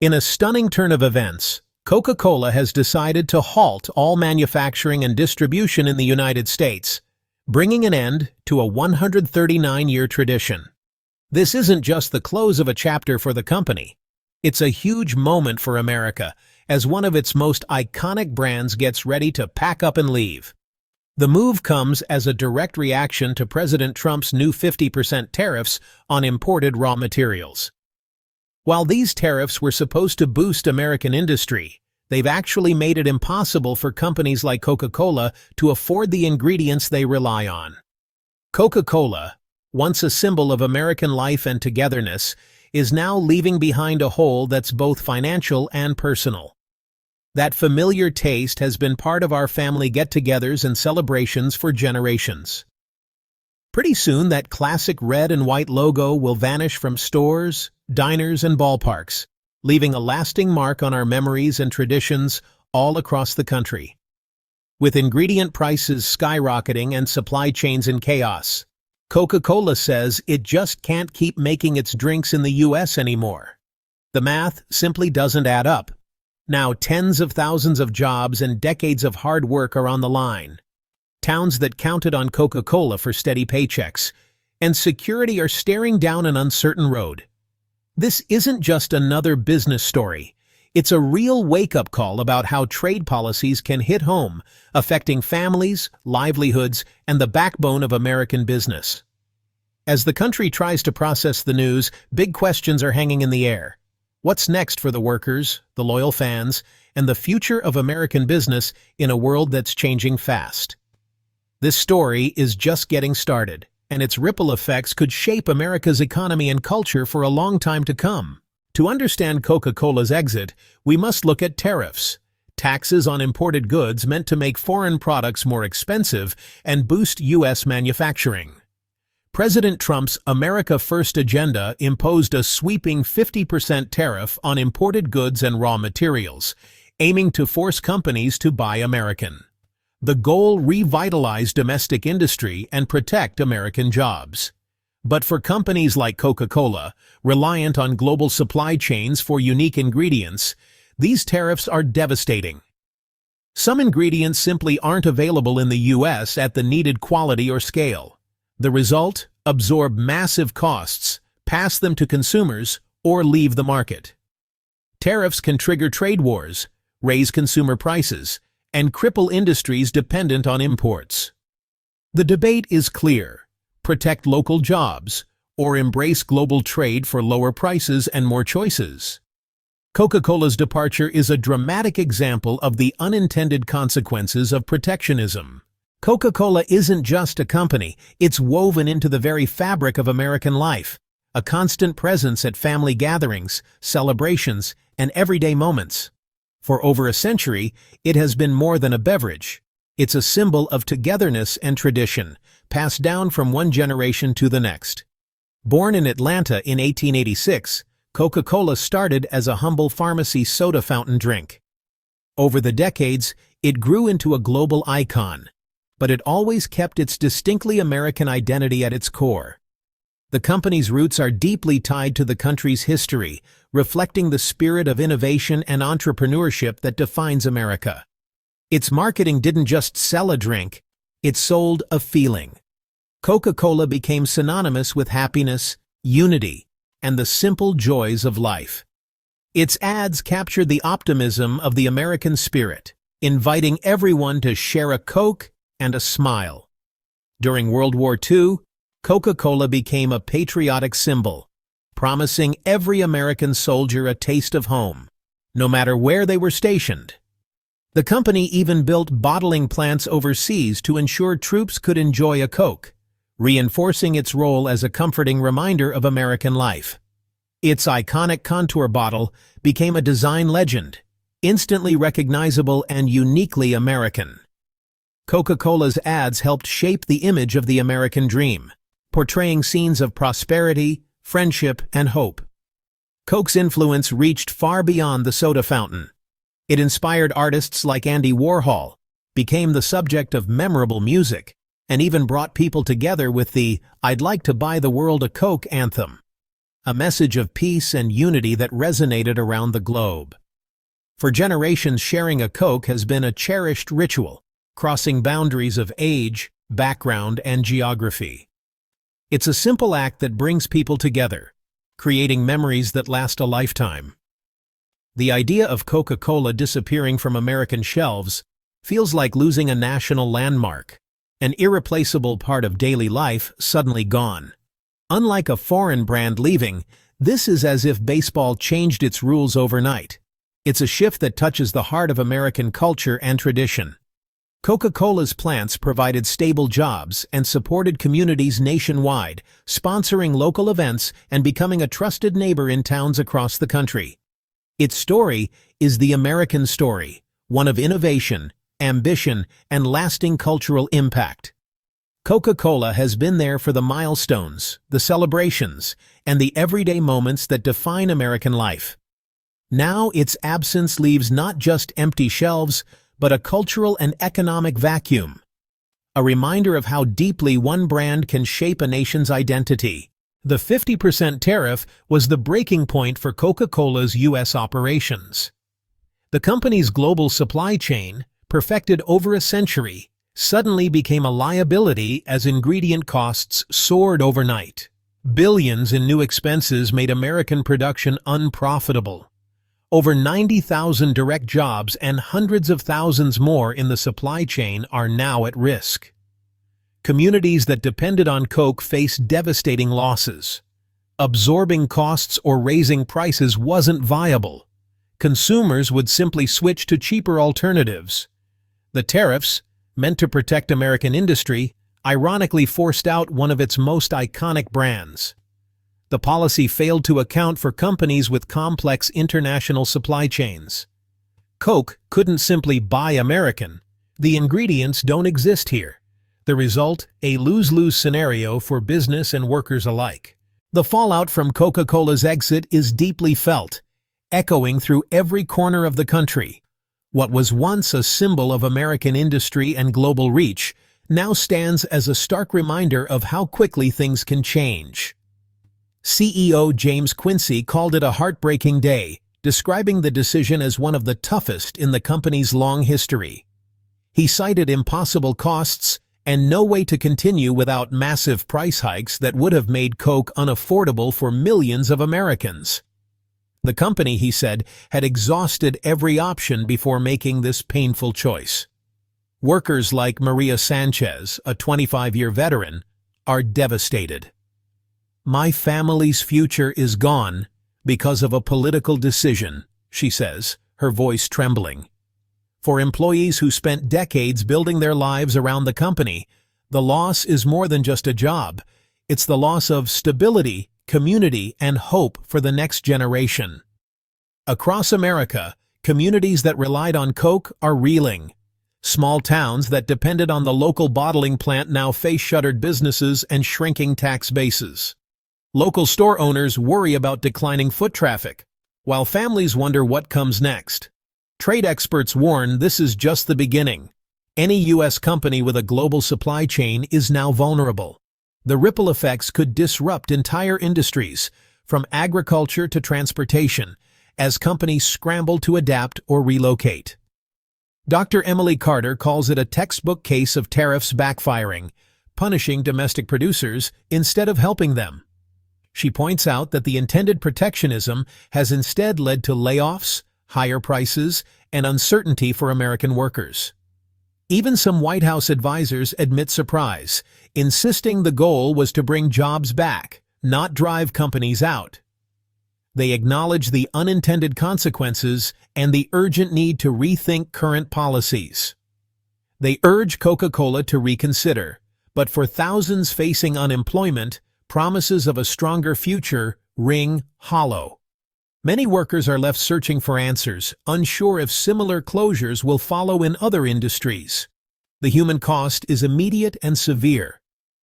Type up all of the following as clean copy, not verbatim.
In a stunning turn of events, Coca-Cola has decided to halt all manufacturing and distribution in the United States, bringing an end to a 139-year tradition. This isn't just the close of a chapter for the company. It's a huge moment for America, as one of its most iconic brands gets ready to pack up and leave. The move comes as a direct reaction to President Trump's new 50% tariffs on imported raw materials. While these tariffs were supposed to boost American industry, they've actually made it impossible for companies like Coca-Cola to afford the ingredients they rely on. Coca-Cola, once a symbol of American life and togetherness, is now leaving behind a hole that's both financial and personal. That familiar taste has been part of our family get-togethers and celebrations for generations. Pretty soon, that classic red and white logo will vanish from stores, diners, and ballparks, leaving a lasting mark on our memories and traditions all across the country. With ingredient prices skyrocketing and supply chains in chaos, Coca-Cola says it just can't keep making its drinks in the US anymore. The math simply doesn't add up. Now tens of thousands of jobs and decades of hard work are on the line. Towns that counted on Coca-Cola for steady paychecks and security are staring down an uncertain road. This isn't just another business story. It's a real wake-up call about how trade policies can hit home, affecting families, livelihoods, and the backbone of American business. As the country tries to process the news, big questions are hanging in the air. What's next for the workers, the loyal fans, and the future of American business in a world that's changing fast? This story is just getting started, and its ripple effects could shape America's economy and culture for a long time to come. To understand Coca-Cola's exit, we must look at tariffs, taxes on imported goods meant to make foreign products more expensive and boost U.S. manufacturing. President Trump's America First agenda imposed a sweeping 50% tariff on imported goods and raw materials, aiming to force companies to buy American. The goal: revitalize domestic industry and protect American jobs. But for companies like Coca-Cola, reliant on global supply chains for unique ingredients, these tariffs are devastating. Some ingredients simply aren't available in the U.S. at the needed quality or scale. The result: absorb massive costs, pass them to consumers, or leave the market. Tariffs can trigger trade wars, raise consumer prices, and cripple industries dependent on imports. The debate is clear: protect local jobs, or embrace global trade for lower prices and more choices. Coca-Cola's departure is a dramatic example of the unintended consequences of protectionism. Coca-Cola isn't just a company, it's woven into the very fabric of American life, a constant presence at family gatherings, celebrations, and everyday moments. For over a century, it has been more than a beverage. It's a symbol of togetherness and tradition, passed down from one generation to the next. Born in Atlanta in 1886, Coca-Cola started as a humble pharmacy soda fountain drink. Over the decades, it grew into a global icon, but it always kept its distinctly American identity at its core. The company's roots are deeply tied to the country's history, reflecting the spirit of innovation and entrepreneurship that defines America. Its marketing didn't just sell a drink, it sold a feeling. Coca-Cola became synonymous with happiness, unity, and the simple joys of life. Its ads captured the optimism of the American spirit, inviting everyone to share a Coke and a smile. During World War II, Coca-Cola became a patriotic symbol, promising every American soldier a taste of home, no matter where they were stationed. The company even built bottling plants overseas to ensure troops could enjoy a Coke, reinforcing its role as a comforting reminder of American life. Its iconic contour bottle became a design legend, instantly recognizable and uniquely American. Coca-Cola's ads helped shape the image of the American dream, portraying scenes of prosperity, friendship, and hope. Coke's influence reached far beyond the soda fountain. It inspired artists like Andy Warhol, became the subject of memorable music, and even brought people together with the "I'd like to buy the world a Coke" anthem. a message of peace and unity that resonated around the globe. For generations, sharing a Coke has been a cherished ritual, crossing boundaries of age, background, and geography. It's a simple act that brings people together, creating memories that last a lifetime. The idea of Coca-Cola disappearing from American shelves feels like losing a national landmark, an irreplaceable part of daily life suddenly gone. Unlike a foreign brand leaving, this is as if baseball changed its rules overnight. It's a shift that touches the heart of American culture and tradition. Coca-Cola's plants provided stable jobs and supported communities nationwide, sponsoring local events and becoming a trusted neighbor in towns across the country. Its story is the American story, one of innovation, ambition, and lasting cultural impact. Coca-Cola has been there for the milestones, the celebrations, and the everyday moments that define American life. Now its absence leaves not just empty shelves, but a cultural and economic vacuum. A reminder of how deeply one brand can shape a nation's identity. The 50% tariff was the breaking point for Coca-Cola's U.S. operations. The company's global supply chain, perfected over a century, suddenly became a liability as ingredient costs soared overnight. Billions in new expenses made American production unprofitable. Over 90,000 direct jobs and hundreds of thousands more in the supply chain are now at risk. Communities that depended on Coke face devastating losses. Absorbing costs or raising prices wasn't viable. Consumers would simply switch to cheaper alternatives. The tariffs, meant to protect American industry, ironically forced out one of its most iconic brands. The policy failed to account for companies with complex international supply chains. Coke couldn't simply buy American. The ingredients don't exist here. The result, a lose-lose scenario for business and workers alike. The fallout from Coca-Cola's exit is deeply felt, echoing through every corner of the country. What was once a symbol of American industry and global reach now stands as a stark reminder of how quickly things can change. CEO James Quincy called it a heartbreaking day, describing the decision as one of the toughest in the company's long history. He cited impossible costs and no way to continue without massive price hikes that would have made Coke unaffordable for millions of Americans. The company, he said, had exhausted every option before making this painful choice. Workers like Maria Sanchez, a 25-year veteran, are devastated. "My family's future is gone because of a political decision," she says, her voice trembling. For employees who spent decades building their lives around the company, the loss is more than just a job. It's the loss of stability, community, and hope for the next generation. Across America, communities that relied on Coke are reeling. Small towns that depended on the local bottling plant now face shuttered businesses and shrinking tax bases. Local store owners worry about declining foot traffic, while families wonder what comes next. Trade experts warn this is just the beginning. Any U.S. company with a global supply chain is now vulnerable. The ripple effects could disrupt entire industries, from agriculture to transportation, as companies scramble to adapt or relocate. Dr. Emily Carter calls it a textbook case of tariffs backfiring, punishing domestic producers instead of helping them. She points out that the intended protectionism has instead led to layoffs, higher prices, and uncertainty for American workers. Even some White House advisors admit surprise, insisting the goal was to bring jobs back, not drive companies out. They acknowledge the unintended consequences and the urgent need to rethink current policies. They urge Coca-Cola to reconsider, but for thousands facing unemployment, promises of a stronger future ring hollow. Many workers are left searching for answers, unsure if similar closures will follow in other industries. The human cost is immediate and severe.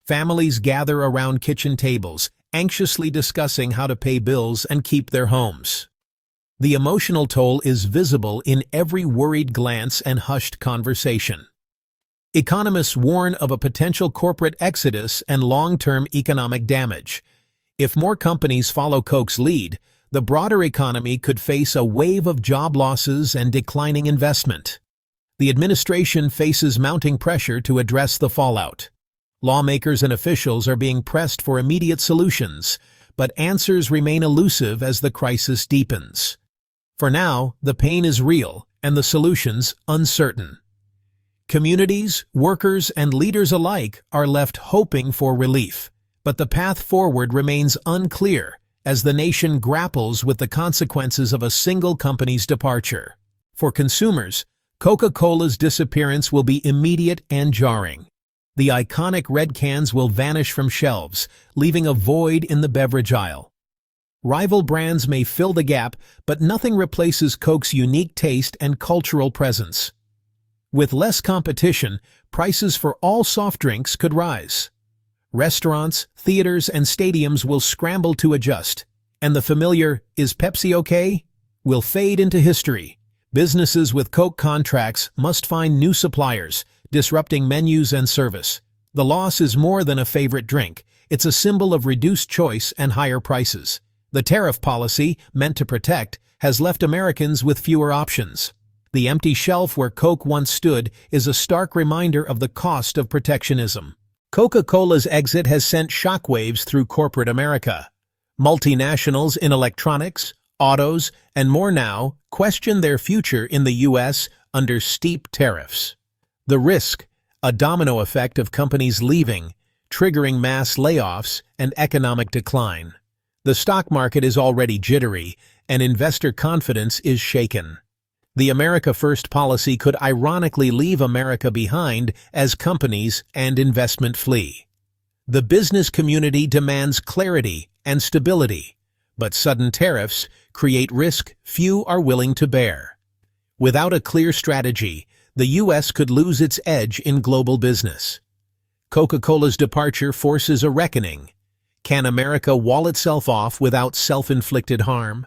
Families gather around kitchen tables, anxiously discussing how to pay bills and keep their homes. The emotional toll is visible in every worried glance and hushed conversation. Economists warn of a potential corporate exodus and long-term economic damage. If more companies follow Coke's lead, the broader economy could face a wave of job losses and declining investment. The administration faces mounting pressure to address the fallout. Lawmakers and officials are being pressed for immediate solutions, but answers remain elusive as the crisis deepens. For now, the pain is real and the solutions uncertain. Communities, workers, and leaders alike are left hoping for relief, but the path forward remains unclear as the nation grapples with the consequences of a single company's departure. For consumers, Coca-Cola's disappearance will be immediate and jarring. The iconic red cans will vanish from shelves, leaving a void in the beverage aisle. Rival brands may fill the gap, but nothing replaces Coke's unique taste and cultural presence. With less competition, prices for all soft drinks could rise. Restaurants, theaters, and stadiums will scramble to adjust, and the familiar "is Pepsi okay?" will fade into history. Businesses with Coke contracts must find new suppliers, disrupting menus and service. The loss is more than a favorite drink. It's a symbol of reduced choice and higher prices. The tariff policy, meant to protect, has left Americans with fewer options. The empty shelf where Coke once stood is a stark reminder of the cost of protectionism. Coca-Cola's exit has sent shockwaves through corporate America. Multinationals in electronics, autos, and more now question their future in the U.S. under steep tariffs. The risk, a domino effect of companies leaving, triggering mass layoffs and economic decline. The stock market is already jittery, and investor confidence is shaken. The America First policy could ironically leave America behind as companies and investment flee. The business community demands clarity and stability, but sudden tariffs create risk few are willing to bear. Without a clear strategy, the U.S. could lose its edge in global business. Coca-Cola's departure forces a reckoning. Can America wall itself off without self-inflicted harm?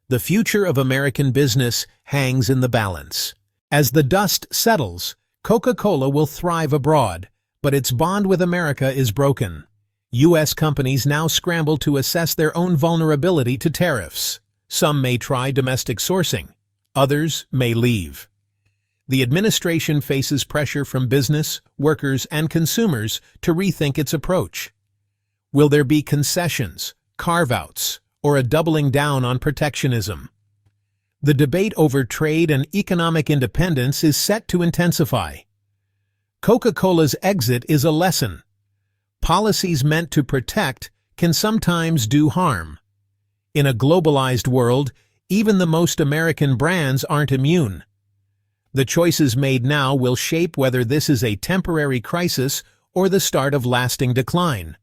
The future of American business hangs in the balance. As the dust settles, Coca-Cola will thrive abroad, but its bond with America is broken. U.S. companies now scramble to assess their own vulnerability to tariffs. Some may try domestic sourcing. Others may leave. The administration faces pressure from business, workers, and consumers to rethink its approach. Will there be concessions, carve-outs, or a doubling down on protectionism? The debate over trade and economic independence is set to intensify. Coca-Cola's exit is a lesson. Policies meant to protect can sometimes do harm. In a globalized world, even the most American brands aren't immune. The choices made now will shape whether this is a temporary crisis or the start of lasting decline.